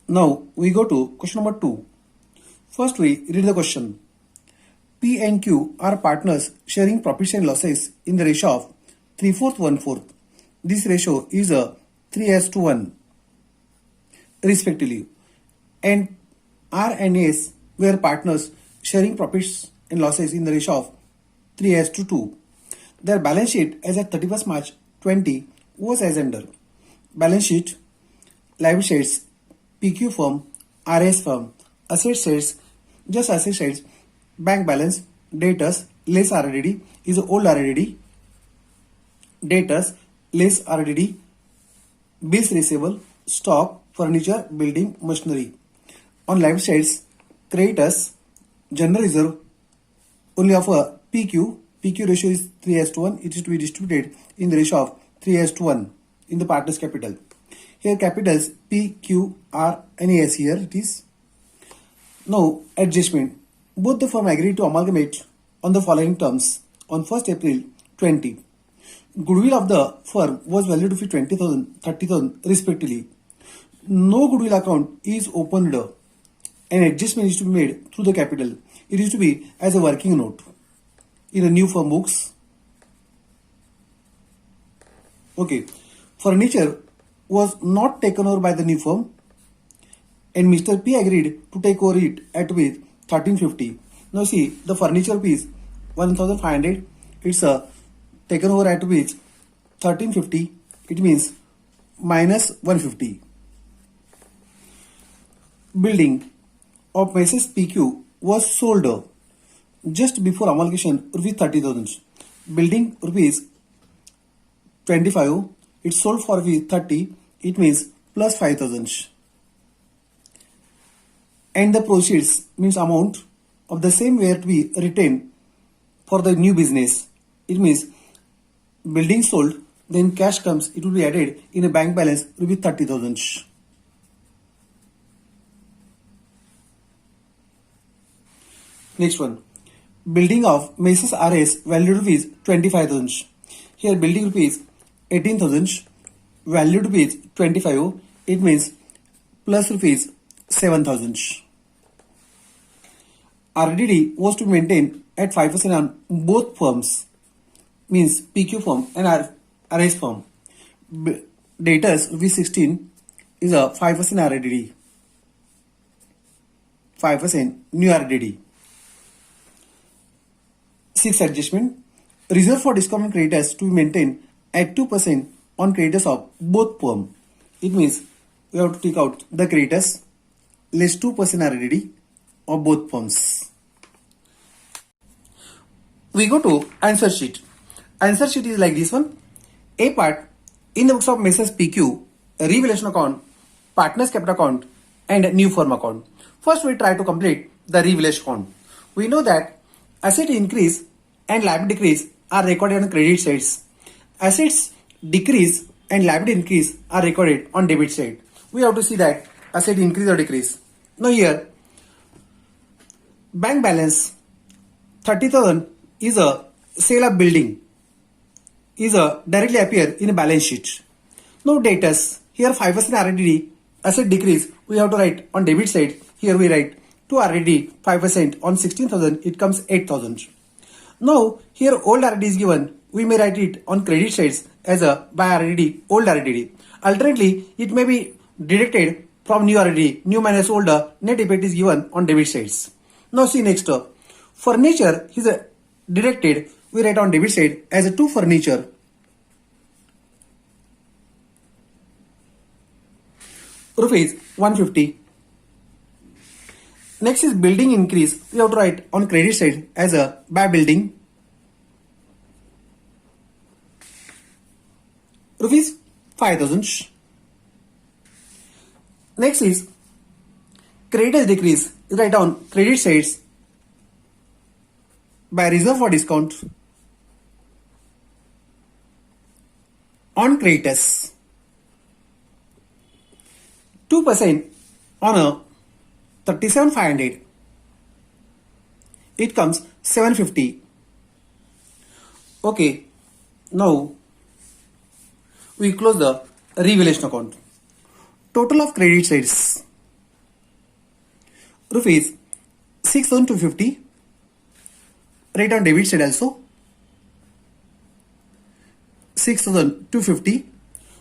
Now we go to question number 2. First we read the question. P and Q are partners sharing profits and losses in the ratio of 3/4 1/4. This ratio is a 3:1 respectively. And R and S were partners sharing profits and losses in the ratio of 3:2. Their balance sheet as at 31st March 20 was as under. Balance sheet, liability sets, PQ firm, RS firm, asset sets, just asset sets, bank balance, debtors, less RDD is old RDD, debtors, less RDD, bills receivable, stock, furniture, building, machinery. On liability sets, creditors, general reserve, only of a PQ ratio is 3:1, it is to be distributed in the ratio of 3:1 in the partner's capital. Here capitals P, Q, R and S here it is. Now adjustment. Both the firm agreed to amalgamate on the following terms on 1st April 20. Goodwill of the firm was valued to be 20,000, 30,000 respectively. No goodwill account is opened. An adjustment is to be made through the capital. It is to be as a working note in a new firm books. Okay. Furniture was not taken over by the new firm and Mr. P agreed to take over it at with 1350. Now see the furniture piece 1500, it's taken over at which 1350, it means minus 150. Building of Messrs. PQ was sold just before amalgamation rupees 30,000. Building rupees 25, it's sold for rupees 30, it means plus 5,000. And the proceeds means amount of the same were to be retained for the new business. It means building sold, then cash comes, it will be added in a bank balance rupees 30,000. Next one. Building of Messrs. RS valued rupees 25,000. Here building rupees 18,000, valued rupees 25, it means plus rupees 7,000. RDD was to maintain at 5% on both firms, means PQ firm and RS firm. Debtors rupees 16 is a 5% RDD, 5% new RDD. 6 adjustment. Reserve for discount on creditors to be maintained at 2% on creditors of both firm. It means we have to take out the creditors less 2% RDD of both firms. We go to answer sheet. Answer sheet is like this one. A part, in the books of Messrs. PQ, revaluation account, partners capital account and new firm account. First we try to complete the revaluation account. We know that asset increase and liability decrease are recorded on credit sides. Assets decrease and liability increase are recorded on debit side. We have to see that asset increase or decrease. Now here, bank balance 30,000 is a sale of building, is a directly appear in a balance sheet. Now debtors, here 5% RDD, asset decrease, we have to write on debit side. Here we write 2 RDD 5% on 16,000, it comes 8,000. Now here old RDD is given, we may write it on credit sides as a by RDD, old RDD. Alternately, it may be deducted from new RDD, new minus older, net effect is given on debit sides. Now see next up, furniture is deducted, we write on debit side as a 2 furniture. Rupees 150. Next is building increase, we have to write on credit side as a by building. Rupees 5,000. Next is creditors decrease, is write on credit sides by reserve for discount on creditors. 2% on a 37,500, it comes 750. Okay, now we close the revaluation account. Total of credit sides rupees 6,250. Rate on debit side also 6,250.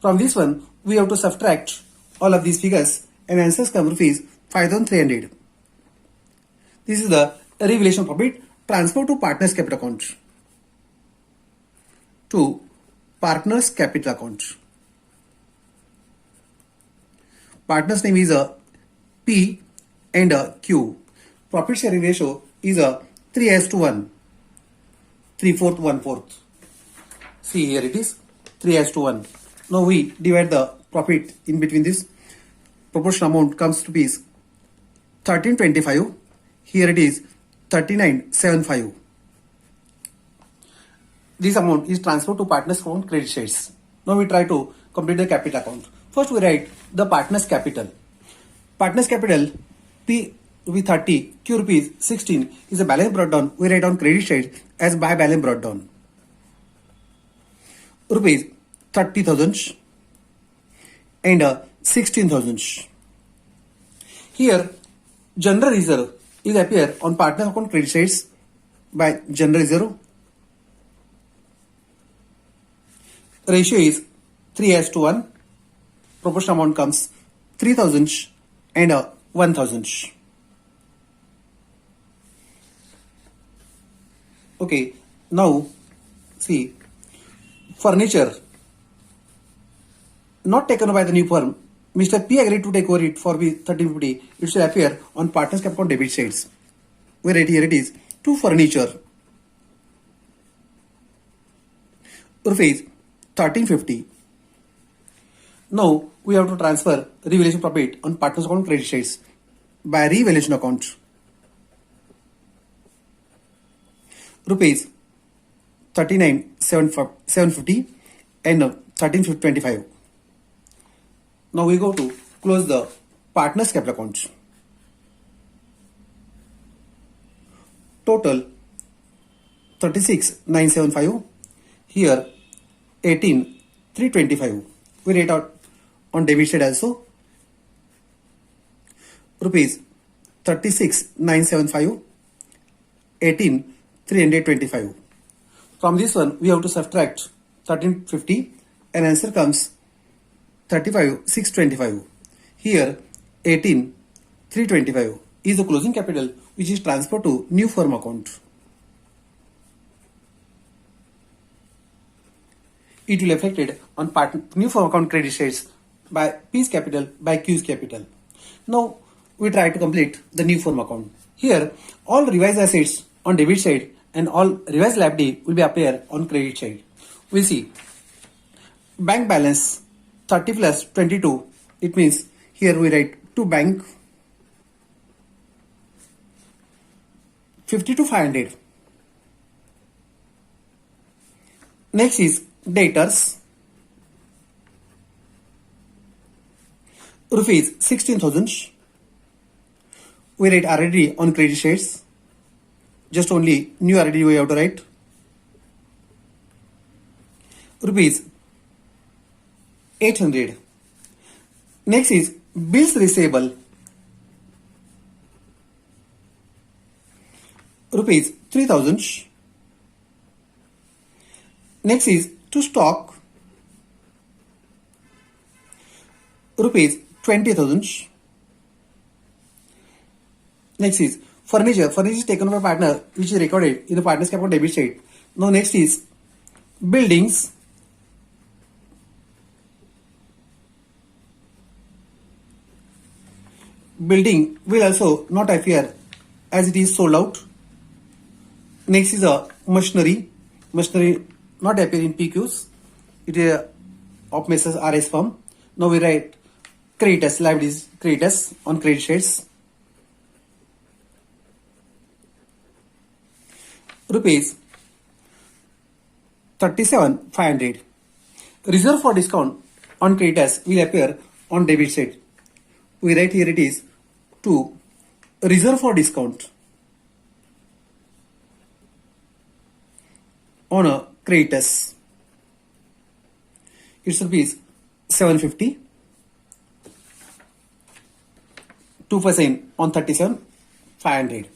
From this one, we have to subtract all of these figures and answers come rupees 5,300. This is the revaluation profit transfer to partners capital account. To partners capital account. Partners name is a P and a Q. Profit sharing ratio is a 3:1. 3/4, 1/4. See here it is 3:1. Now we divide the profit in between this. Proportion amount comes to rupees 1325. Here it is 3975. This amount is transferred to partners account credit shares. Now we try to complete the capital account. First we write the partners capital. Partners capital P rupees 30, Q rupees 16 is a balance brought down. We write on credit side as by balance brought down. Rupees 30,000 and 16,000. Here general reserve is appear on partner account credit sides by general reserve. Ratio is 3:1. Proportion amount comes 3,000 and 1,000. Okay, now see furniture not taken by the new firm. Mr. P agreed to take over it for B1350. It should appear on partners capital account debit sides. We write here it is to furniture. Rupees 1350. Now we have to transfer revaluation profit on partners account credit sides by revaluation account. Rupees 39,750 and 13,25. Now we go to close the partners capital account. Total 36,975. Here 18,325. We rate out on debit side also. Rupees 36,975. 18,325. From this one we have to subtract 1350 and answer comes 35,625. Here 18,325 is the closing capital which is transferred to new firm account. It will be affected on new firm account credit shares by P's capital by Q's capital. Now we try to complete the new firm account. Here all revised assets on debit side and all revised liability will be appear on credit side. We see bank balance 30 plus 22. It means here we write to bank 50 to 500. Next is debtors. Rupees 16,000. We write RD on credit shares. Just only new RD we have to write. Rupees 800. Next is bills receivable. Rupees 3,000. Next is to stock. Rupees 20,000. Next is furniture. Furniture is taken by partner which is recorded in the partner's account debit side. Now next is buildings. Building will also not appear as it is sold out. Next is a machinery. Machinery not appear in PQs. It is of Messrs. RS firm. Now we write creditors, liabilities, creditors on credit shares. Rupees 37,500. Reserve for discount on creditors will appear on debit side. We write here it is to reserve for discount on a creditors. It's rupees 750. 2% on 37. 500.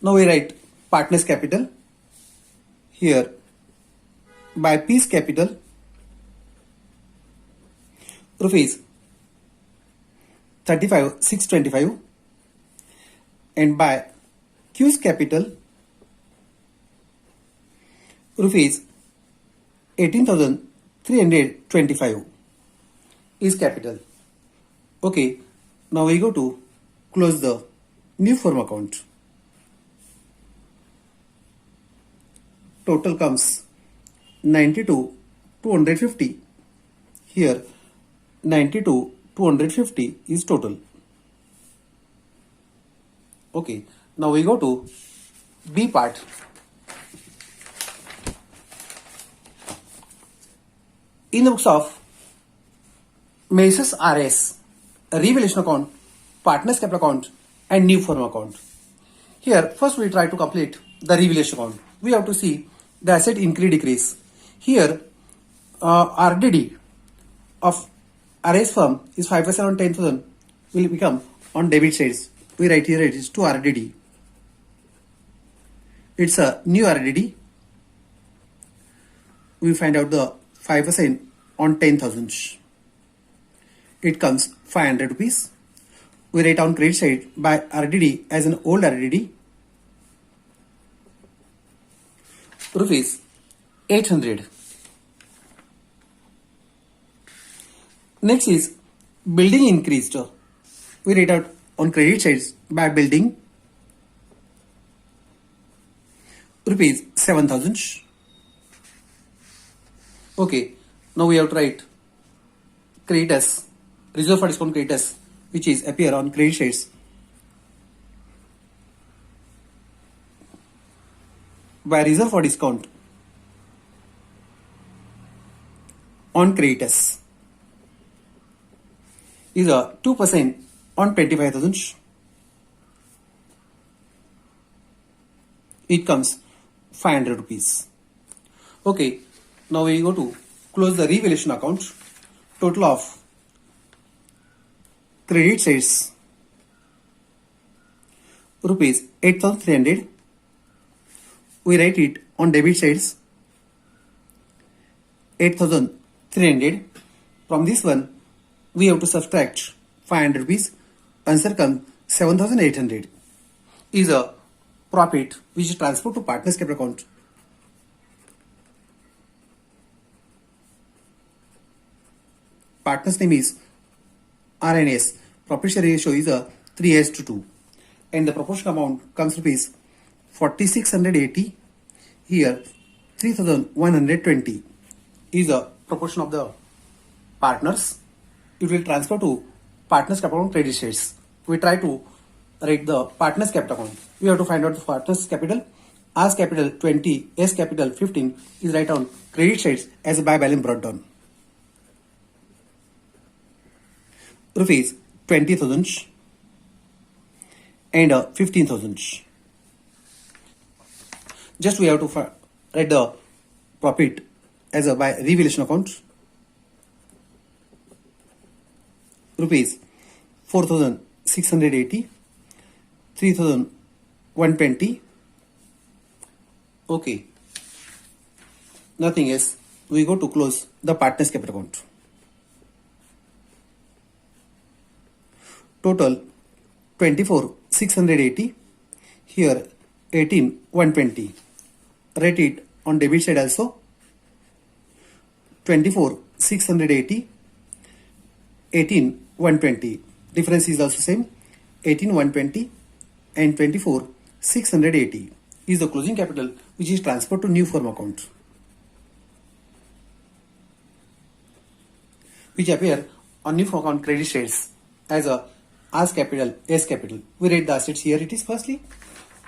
Now we write partners capital here by P's capital rupees 35,625 and by Q's capital rupees 18,325 is capital. Okay, now we go to close the new firm account. Total comes 92,250. Here 92,250 is total. Okay, now we go to B part. In the books of Messrs RS, a revaluation account, partners capital account, and new firm account. Here, first we try to complete the revaluation account. We have to see the asset increase decrease. Here, RDD of RS firm is 5% on 10,000 will become on debit sides. We write here it is to RDD. It's a new RDD. We find out the 5% on 10,000. It comes 500 rupees. We write on credit side by RDD as an old RDD. Rupees 800. Next is building increased. We write out on credit sides by building rupees 7,000. Okay, now we have to write creditors, reserve for discount creditors, which is appear on credit sides by reserve for discount on creditors is a 2% on 25,000. It comes 500 rupees. Okay, now we go to close the revaluation account. Total of credit sides rupees 8,300. We write it on debit sides 8,300. From this one, we have to subtract 500 rupees. Answer comes 7,800. Is a profit which is transferred to partners capital account. Partners name is RNS. Profit share ratio is a 3:2. And the proportion amount comes rupees 4,680. Here 3,120 is a proportion of the partners. It will transfer to partners capital account credit shares. We try to write the partners capital account. We have to find out the partners capital. R's capital 20, S capital 15 is write on credit shares as a buy balance brought down. Rupees 20,000 and 15,000. Just we have to write the profit as a by revaluation account. Rupees 4,680, 3,120. Okay. Nothing else. We go to close the partners capital account. Total 24,680. Here 18,120. Write it on debit side also. 24,680. 18,120. Difference is also same. 18,120 and 24,680 is the closing capital which is transferred to new firm account, which appear on new firm account credit shares as a R's capital, S capital. We write the assets here. It is firstly.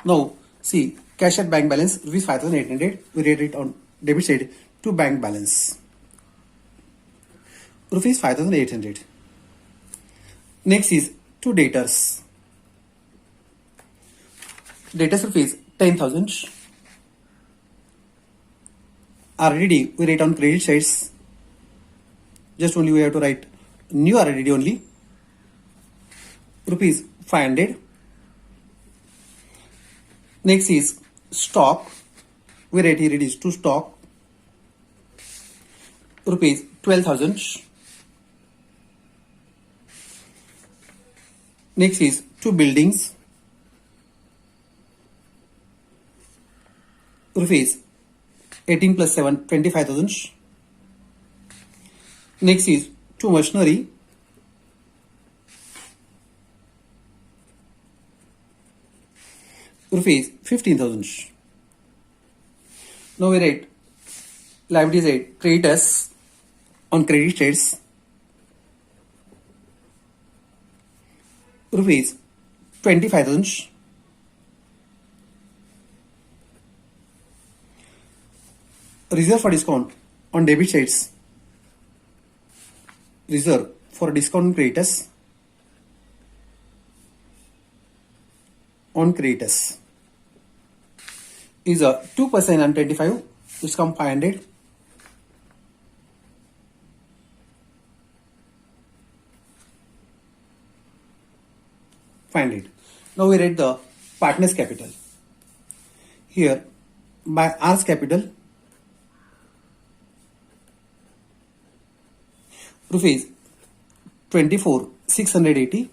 Now see cash at bank balance rupees 5,800. We write it on debit side to bank balance rupees 5,800. Next is to debtors. Debtors rupees 10,000. RDD we write on credit sides. Just only we have to write new RDD only. Rupees 500. Next is stock. We write here it is to stock rupees 12,000. Next is to buildings rupees 18 plus 7 25,000. Next is to machinery rupees 15,000. Now we write liabilities at creditors on credit states rupees 25,000. Reserve for discount on debit sides. Reserve for discount creditors on creditors is a 2% on 25, which come 500. Now we write the partner's capital. Here by R's capital rupees 24,680,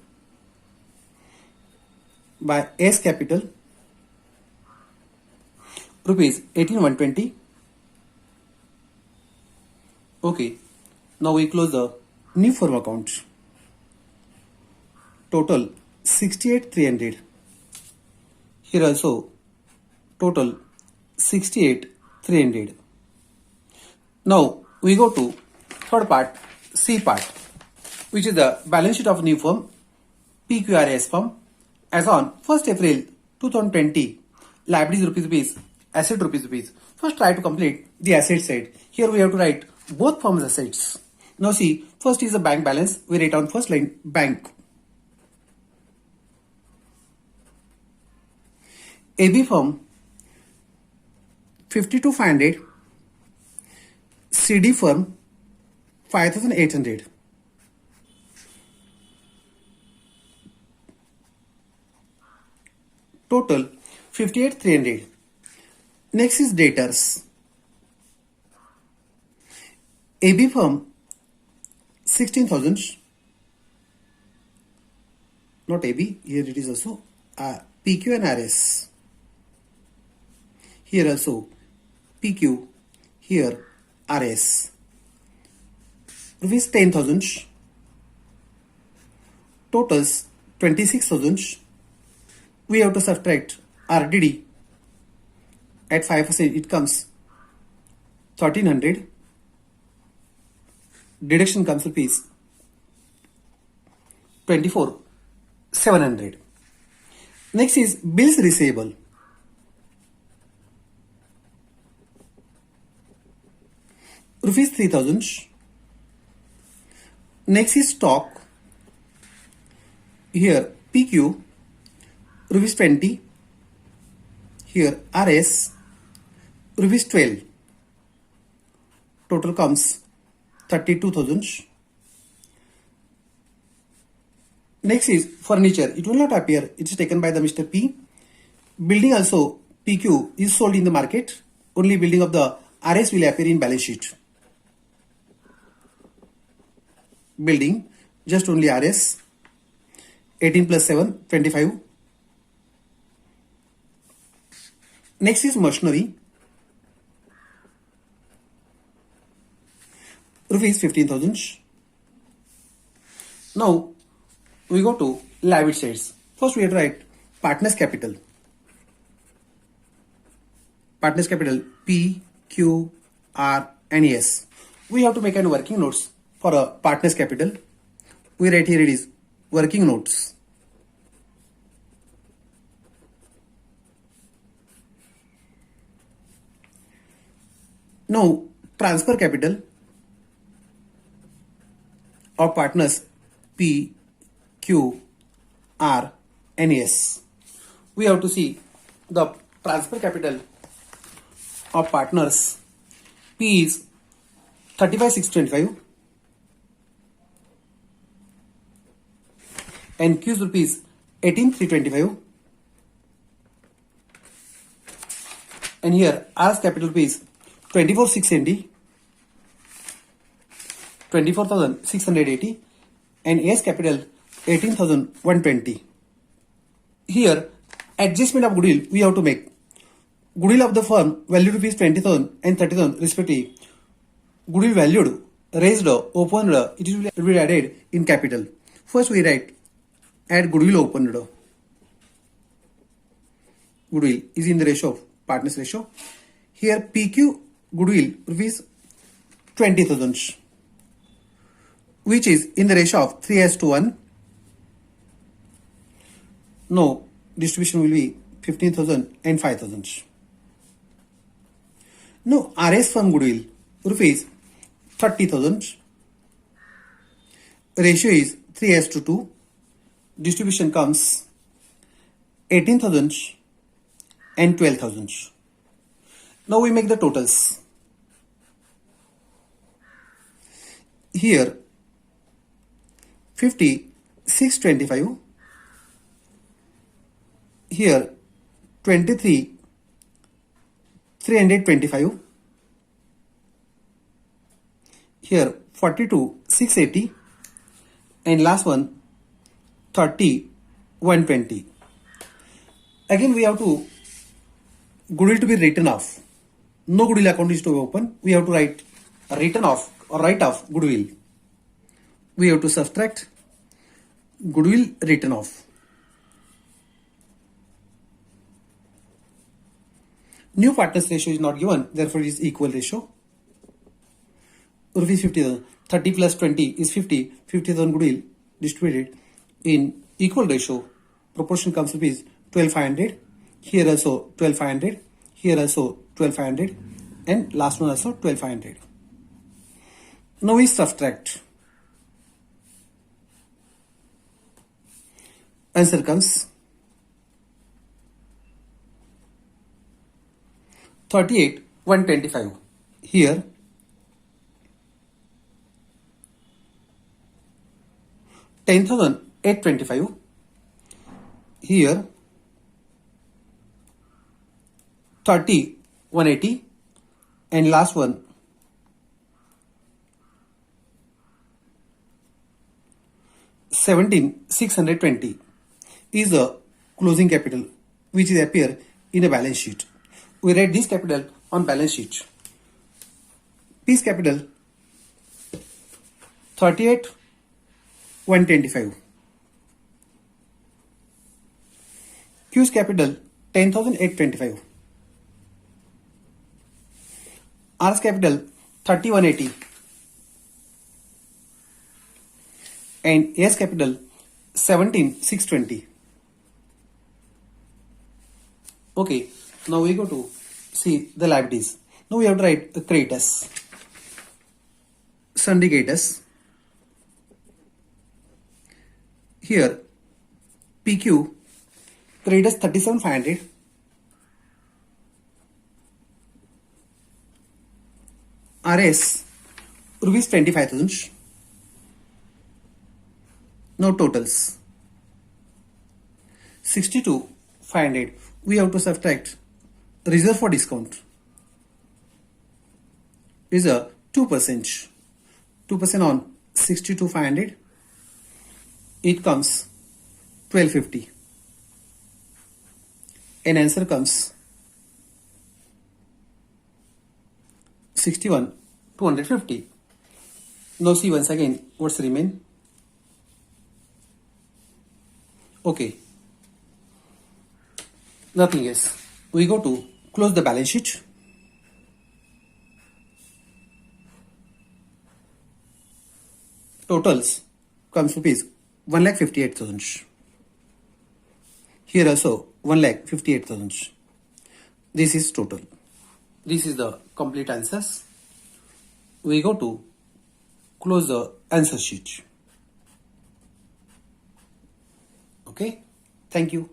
by S capital rupees 18,120. Okay, now we close the new firm account. Total 68,300. Here also total 68,300. Now we go to third part, C part, which is the balance sheet of new firm PQRS firm as on 1st April 2020. Liabilities rupees, asset rupees. First try to complete the asset side. Here we have to write both firms' assets. Now see, first is the bank balance. We write on first line bank. AB firm 52,500. CD firm 5,800. Total 58,300. Next is debtors. AB firm 16,000. Not AB, here it is also PQ and RS. Here also PQ, here RS. Rupees 10,000. Totals 26,000. We have to subtract RDD at 5%. It comes 1,300. Deduction comes rupees 24,700. Next is bills receivable. Rupees 3,000. Next is stock. Here PQ rupees 20. Here RS rupees 12. Total comes 32,000. Next is furniture. It will not appear. It is taken by the Mr. P. Building also PQ is sold in the market. Only building of the RS will appear in balance sheet. Building just only RS 18 plus 7 25. Next is machinery rupees 15,000. Now we go to liability sides. First we have to write partners capital. Partners capital P, Q, R and S. We have to make a working notes for a partners capital. We write here it is working notes. Now transfer capital of partners P, Q, R and S. We have to see the transfer capital of partners. P is 35,625 and Q is rupees 18,325. And here R's capital is 24,680 and A's capital 18,120. Here adjustment of goodwill we have to make. Goodwill of the firm valued rupees 20,000 and 30,000 respectively. Goodwill valued, raised, opened, it will be added in capital. First we write add goodwill opened. Goodwill is in the ratio of partners ratio. Here PQ goodwill rupees 20,000, which is in the ratio of 3:1. Now distribution will be 15,000 and 5,000. Now RS firm goodwill rupees 30,000. Ratio is 3:2. Distribution comes 18,000 and 12,000. Now we make the totals. Here 50,625. Here 23,325. Here 42,680 and last one 30,120. Again we have to goodwill to be written off. No goodwill account is to be open. We have to write written off or write off goodwill. We have to subtract goodwill written off. New partners ratio is not given, therefore it is equal ratio. Rupees 50,000. 30 plus 20 is 50. 50,000 goodwill distributed in equal ratio. Proportion comes rupees 12,500. Here also 12,500. Here also 12,500. And last one also 12,500. Now we subtract. Answer comes 38,125. Here 10,825. Here 30,180 and last one 17,620 is the closing capital which is appear in a balance sheet. We write this capital on balance sheet. P's capital 38,125. Q's capital 10,825. R's capital 30,180 and A's capital 17,620. Okay, now we go to see the liabilities. Now we have to write the creditors, syndicatus. Here PQ creditors 37,500. RS rupees 25,000. Now totals 62,500. We have to subtract reserve for discount is a 2%. 2% on 62,500. It comes 1250. And answer comes 61,250. Now see once again what's remain. Okay, nothing else. We go to close the balance sheet. Totals comes rupees 1,58,000. Here also 1,58,000. This is total. This is the complete answers. We go to close the answer sheet. Okay, thank you.